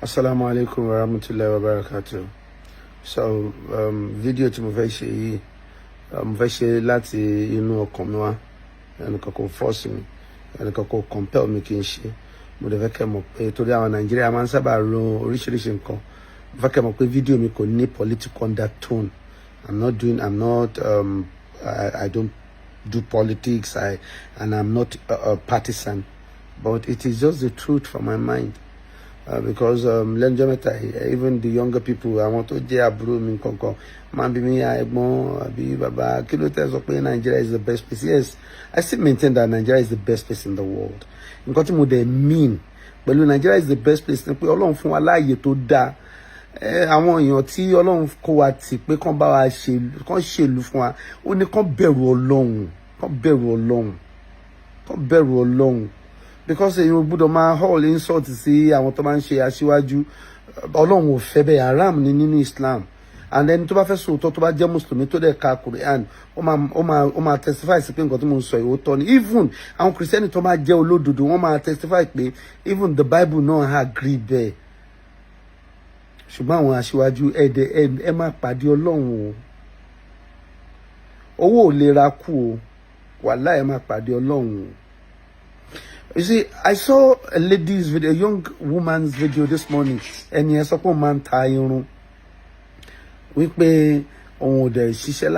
Assalamu alaikum wa rahmatullahi wa barakatuh. So, video tí mo fẹ́ ṣe yìí, mo fẹ́ ṣe láti inú ọkàn mi wá. Ẹnìkan kò force mi, ẹnìkan kò compel mi kí n ṣe. Mo dẹ̀ fẹ́ kẹ́ mọ̀ pé torí àwọn Nàìjíríà máa ń sábà ro oríṣiríṣi nǹkan. Mo fẹ́ kẹ́ mọ̀ pé video mi kò ní political undertone. I don't do politics. And I'm not a partisan, but it is just the truth from my mind. Because even the younger people, I want to àbúrò mi kankan, man be me ẹ̀gbọ́n àbí bàbá kí ló tẹ́ sọ pé Nigeria is the best place. Yes, I still maintain that Nigeria is the best place in the world. Nǹkan tí mo dẹ̀ mean pẹ̀lú Nigeria is the best place ni pé Ọlọ́run fún wa láàyè tó dáa. Àwọn èèyàn tí Ọlọ́run kó wa tì pé kán bá wa ṣèlú fún wa, ó ní kán bẹ̀rù Ọlọ́run. Because èèyàn gbọ́dọ̀ máa hall insult sí àwọn tó máa ń ṣe aṣíwájú. Ọlọ́run ò fẹ́ bẹ́ẹ̀, haram ni nínú Islam. And then tó bá fẹ́ sòótọ́ tó bá jẹ́ Mùsùlùmí tó dẹ̀ ka Quran, ó máa testify sí pé nǹkan tí mo ń sọ yìí ó tọ́ ni. Even àwọn Kìrìsìtẹ́nì tó máa jẹ́ olódodo, wọ́n máa testify pé even the Bible náà agree bẹ́ẹ̀. Ṣùgbọ́n àwọn aṣíwájú ẹ máa pàdé Ọlọ́run o. Owó ò lè ra kú o. Wàláhì ẹ máa pàdé Ọlọ́run o. You see, I saw a lady's video, a young woman's video this morning, and yes, upon man ta irun. Wípé òun ò dẹ̀ ṣiṣẹ́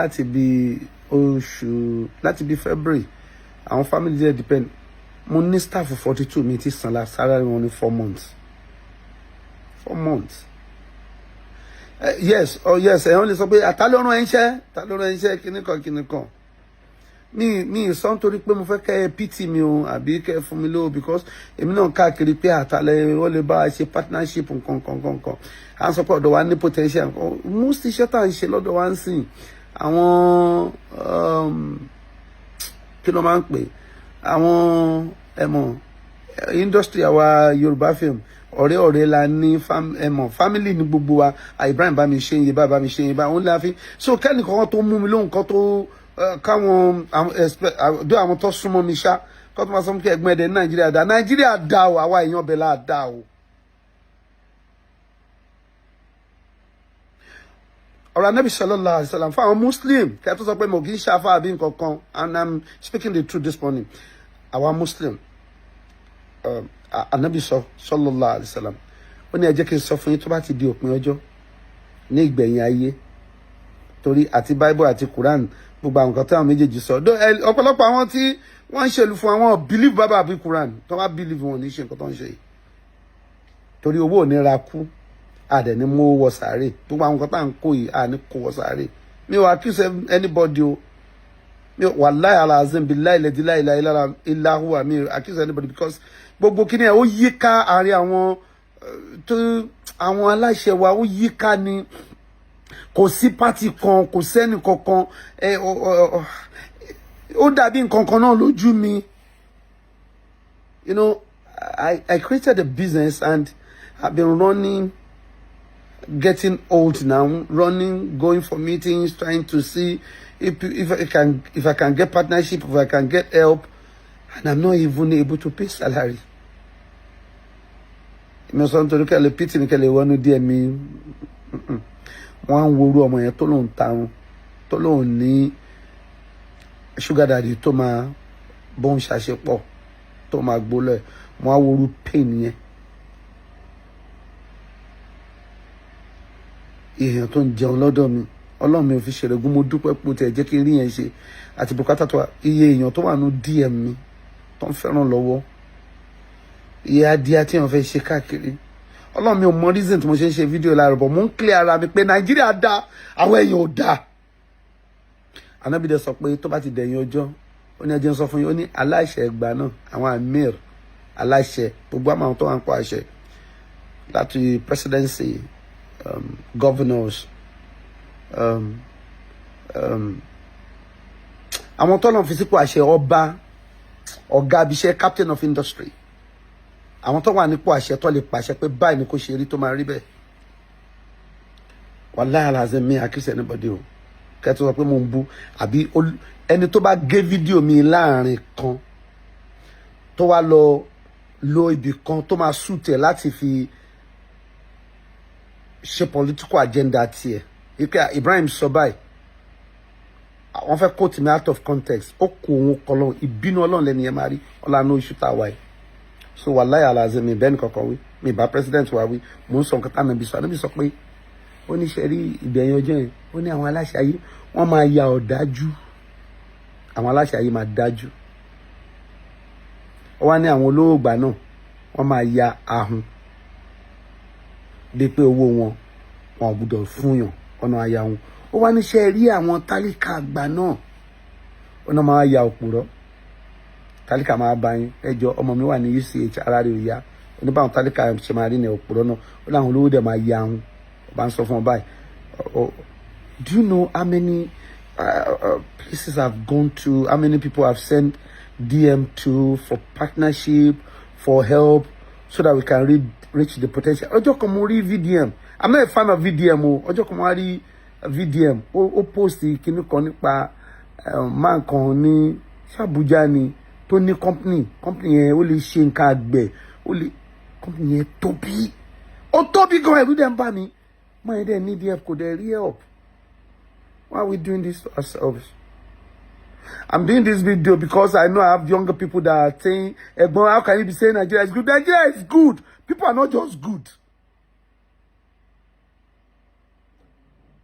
láti bí February. Our family there depend. Mo ní staff for 42 mi ti san la salary only 4 months. 4 months. Yes, I only sọ pé àtàlọ́run ẹ̀ńṣẹ́ kíníkan. Mi sọ nítorí pé mo fẹ́ kẹ́ pity mi o àbí kẹ́ fún mi lówó, because èmi náà káàkiri pé àtàlẹ́ wọ́n lè bá a ṣe partnership nǹkan. À ń sọ pé ọ̀dọ̀ wa ní potential. Most iṣẹ́ tá à ń ṣe lọ́dọ̀ wa ń sìn àwọn kí ló máa ń pè àwọn industry àwa Yoruba film ọ̀rẹ́ la ní family ní gbogbo wa. IBRAHIM bá mi ṣe iye bá mi ṣe iye bá òun láfi. So kẹ́nìkan tó mú mi lóhùn kan tó káwọn àwọn tó súnmọ́ mi ṣá kó tó máa sọ pé ẹ̀gbọ́n ẹ̀dẹ̀ Nàìjíríà dá o, àwa èèyàn ọbẹ̀ là dá o. ọ̀rọ̀ Ànábì sallallahu alaihi wasallam fún àwọn Muslim kí a tó sọ pé mo kì í ṣàfà àbí nǹkan kan, and I'm speaking the truth this morning. Àwa Muslim Ànábì sallallahu alaihi wasallam ó ní ẹ jẹ́ kí n sọ fún yín tó bá ti di òpin ọjọ́ ní ìgbẹ̀yìn ayé, torí àti Bible àti Quran gbogbo àwọn nǹkan tí àwọn méjèèjì sọ. Ọ̀pọ̀lọpọ̀ àwọn tí wọ́n ń ṣèlú fún àwọn believe Bible àbí Quran tó wá believe wọn ní ṣe nǹkan tó ń ṣe yìí, torí owó ò ní ra kú, àdẹ̀ ní mú wọ sàárè. Gbogbo àwọn nǹkan tá à ń kó yìí à ní kó wọ sàárè. Mi ò accuse anybody o. Mi ò wallahi alazim billahi la ilaha illa huwa, mi ò accuse anybody, because gbogbo kíní ẹ̀ ó yíká àárín àwọn aláṣẹ wa, ó yíká ni. Kò sí pátì kan, kò sẹ́ni kankan. Ó dàbí nǹkan kan náà lójú mi. You know, I created a business and I've been running, getting old now, going for meetings, trying to see if I can get partnership, if I can get help, and I'm not even able to pay salary. Mi sọ nítorí kẹ́ lè pity mi, kẹ́ lè wọnú díẹ̀ mi. Wọ́n ń worú ọmọ yẹn tó lóun tarun, tó lóun ní sugar daddy tó máa bóun ṣàṣepọ̀, tó máa gbólẹ̀. Wọ́n á worú pain yẹn. Èèyàn tó ń jẹun lọ́dọ̀ mi, Ọlọ́run mi ò fi ṣèrègùn, mo dúpẹ́ pé tẹ̀ jẹ́ kí n rí yẹn ṣe. Àti bùkátà tó wà, iye èèyàn tó wà nù DM mi tó ń fẹ́ràn lọ́wọ́, iye adìẹ tí wọ́n fẹ́ ṣe káàkiri. Ọlọ́run mi ò mọ reason tí mo ṣe ń ṣe fídíò láàárọ̀, bọ̀ mo ń clear ara mi pé Nàìjíríà dá, àwọn èèyàn ò dá. Ànábì dẹ̀ sọ pé tó bá ti dẹ̀yìn ọjọ́, ó ní ẹjẹ́ ń sọ fún yín, ó ní aláṣẹ ẹgbà náà, àwọn amir aláṣẹ gbogbo àwọn tó wà ń pọ̀ àṣẹ láti presidency, governors, àwọn tó lọ́n fi sípò àṣẹ, ọba, ọ̀gá abiṣẹ́, captain of industry, àwọn tó wà nípò àṣẹ tó lè pàṣẹ pé báyìí ni kò ṣe rí tó máa rí bẹ́ẹ̀. Wallahi alazim mi accuse anybody o. Kẹ́ tó sọ pé mo ń bú àbí ẹni tó bá gé fídíò mi láàrin kan tó wá lo ibì kan tó máa sùtẹ̀ láti fi ṣe political agenda tiẹ̀ ike Ibrahim sọ báyìí wọ́n fẹ́ quote me out of context ó kó òun kọlọ́n ìbínú ọlọ́run lẹ́nu yẹn máa rí ọlànà oṣù tá a wáyé so wàláyà aláàzẹ mi bẹ́ẹ̀ ni kankan wí mi bá president wa wí mò ń sọ nǹkan táwọn ẹbí sọ àná mi sọ pé ó ní ṣe rí ìgbẹ̀yìn ọjọ́ yẹn ó ní àwọn aláṣẹ ayé wọ́n máa ya ọ̀dájú àwọn aláṣẹ ayé máa dájú ó wá ní àwọn olówó ìgbà náà wọ́n máa ya ahun dé pé owó wọn ò gbúdọ̀ fún yàn ọ̀nà àyà wọn ó wá níṣẹ́ rí àwọn tálíkà àgbà náà ọ̀nà máa ya òpùrọ́ tálíkà máa bá yín ẹjọ́ ọmọ mi wà ní UCH ara rẹ̀ ò yá oníbàwọn tálíkà ṣe máa rí ní òpùrọ́ náà ó láwọn olówó dẹ̀ máa ya ahun ọba ń sọ fún ọ báyìí do you know how many places I've gone to, how many people I've sent DM to for partnership, for help, so that we can reach the potential. Ọjọ́ kan mo rí VDM. I'm not a fan of VDM o. Ọjọ́ kan mo rí VDM. Ó post kíní kan nípa man kan ní Abuja ni tó ní company yẹn ó lè ṣe nǹkan àgbẹ̀ ó lè company yẹn tóbi. Ó tóbi gan ẹ̀rú dẹ̀ ń bà mí. Máa yẹn dẹ̀ need help kò dẹ̀ rí help. Why are we doing this to ourselves? I'm doing this video because I know I have younger people that are saying, how can you be saying Nigeria is good? Nigeria is good. People are not just good.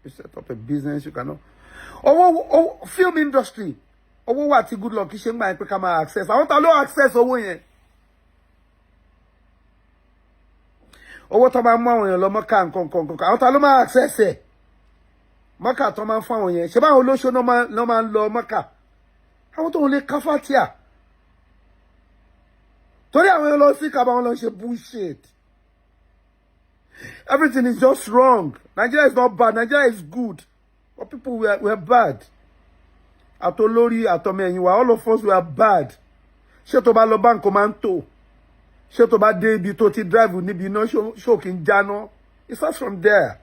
You set up a business, you cannot. Film industry. What good luck? You shouldn't become access. I want to know access over here. What about money? I want to know access. Maka tó máa ń fún àwọn yẹn ṣe báwọn olóṣó ló máa ń lọ Maka àwọn tó ń lè káfátíà torí àwọn yẹn lọ sí kaba wọn lọ ṣe bullshit. Everything is just wrong. Nigeria is not bad. Nigeria is good. But people were bad. Àtolórí àtọmọ ẹ̀yìn wa all of us were bad. Ṣé tó bá lọ báńkì máa ń tò ṣé tó bá dé ibi tó ti drive níbi iná ṣó kí n jáná. It starts from there.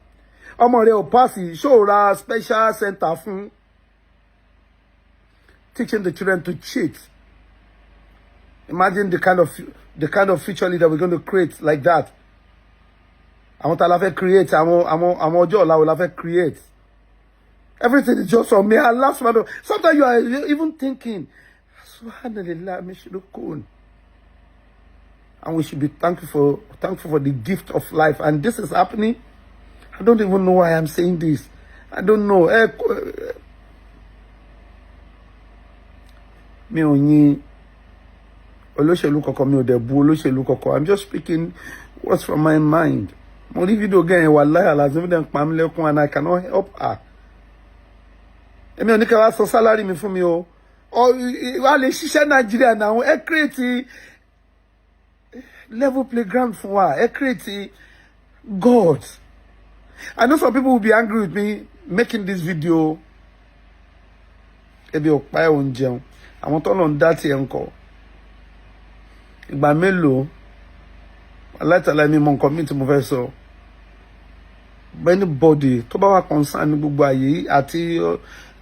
Ọmọ rẹ ò pass show ra special center fún teaching the children to cheat. Imagine the kind of future leader we're going to create like that. Àwọn tá la fẹ́ create àwọn ọjọ́ ọ̀la wo la fẹ́ create. Everything is just on me. Allah subhanahu. Sometimes you are even thinking, Subhanallah, and we should be thankful for the gift of life. And this is happening. I don't even know why I'm saying this. I don't know. Mi ò yin olóṣèlú kankan, mi ò dẹ̀ bu olóṣèlú kankan. I'm just speaking what's from my mind. Mo rí video again wallahi alazim dem pa mi lẹ́kún and I cannot help her. Èmi ò ní ká wá sọ salary mi fún mi o. Wá lè ṣiṣẹ́ Nigeria now. Ẹ create level playground fún wa. Ẹ create God. I know some people will be angry with me making this video. Ebi ò pa ẹ ò ń jẹun. Àwọn tó lọ ń dá tiẹ̀ ń kọ́. Ìgbà mélòó aláìtàlá mi mọ nǹkan mi tí mo fẹ́ sọ. Anybody tó bá wà concern ní gbogbo ayé àti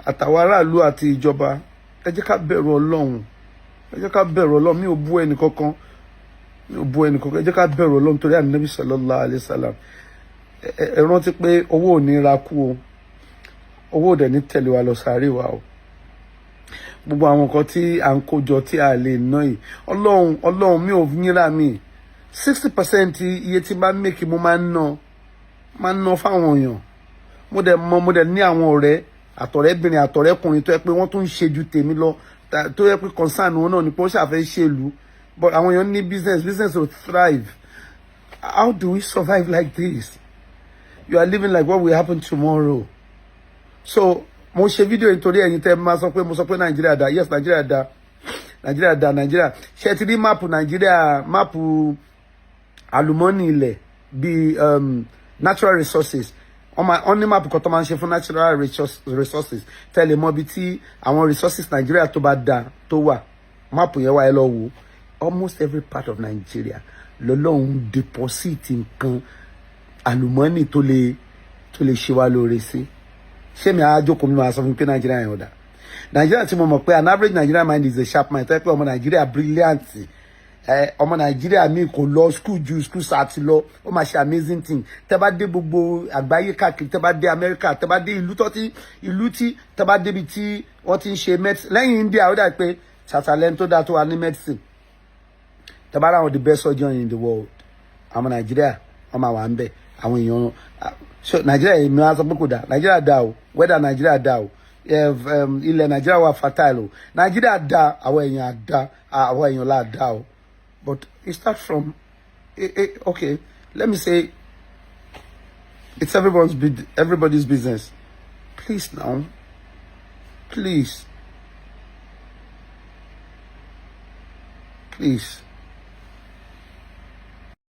àtàwọn aráàlú àti ìjọba ẹ jẹ́ ká bẹ̀rù Ọlọ́run. Ẹ jẹ́ ká bẹ̀rù Ọlọ́run. Mi ò bú ẹnì kankan. Ẹ jẹ́ ká bẹ̀rù Ọlọ́run torí Ànábì sallallahu alaihi wasallam. Ẹ rántí pé owó ò ní ra kú o. Owó ò dẹ̀ ní tẹ̀lé wa lọ sáré wa o. Gbogbo àwọn nǹkan tí à ń kójọ tí a lè ná yìí. Ọlọ́run mi ò yínra mi. 60% iye tí bá make mo máa ń ná fáwọn èèyàn. Mo dẹ̀ ní àwọn ọ̀rẹ́ àtọ̀rẹ́bìnrin àtọ̀rẹ́kùnrin tó yẹ pé wọ́n tún ń ṣe ju tèmi lọ tó yẹ pé concern wọn náà ni pé wọ́n ṣàfẹ́ ṣèlú. But àwọn èèyàn ní business will thrive. How do we survive like this? You are living like what will happen tomorrow. So mo ṣe video nítorí ẹ̀yin tẹ́ máa sọ pé mo sọ pé Nigeria dá. Yes, Nigeria dá. Nigeria. Ṣé ti rí máàpù Nigeria, máàpù àlùmọ́nì ilẹ̀ bíi natural resources. On ní máàpù kan tó máa ń ṣe fún natural resources. Tẹ́lẹ̀ mọ̀ bí tí àwọn resources Nigeria tó bá dá tó wà. Máàpù yẹn wá ẹ lọ wò. Almost every part of Nigeria lọ́lọ́run deposit nǹkan àlùmọ́nì tó lè ṣe wá lóore sí. Ṣé mi àjókòó mi máa sọ fún pé Nigeria yẹn ò dá. Nigeria tí mo mọ̀ pé an average Nigerian mind is a sharp mind. Tẹ́ pé ọmọ Nigeria brilliant. ọmọ Nàìjíríà mi kò lọ school ju school sáà ti lọ ó máa ṣe amazing thing tẹ́ bá dé gbogbo àgbáyé káàkiri tẹ́ bá dé Amẹ́ríkà tẹ́ bá dé ìlú tí tẹ́ bá débi tí wọ́n ti ń ṣe medicine lẹ́yìn India ó dà pé ṣàtàlẹ́ni tó dáa tó wà ní medicine tẹ́ bá ráwọn the best surgeon in the world àwọn Nàìjíríà wọ́n máa wà ń bẹ̀ àwọn èèyàn Nàìjíríà èmi á sọ pé kò dá Nàìjíríà dá o wẹ́dà Nàìjíríà dá o ilẹ̀ Nàìjíríà wà fertile o Nàìjíríà dá àwọn èèyàn dá àwọn èèyàn là dá o. But it starts from, okay, let me say, it's everybody's business. Please now, please.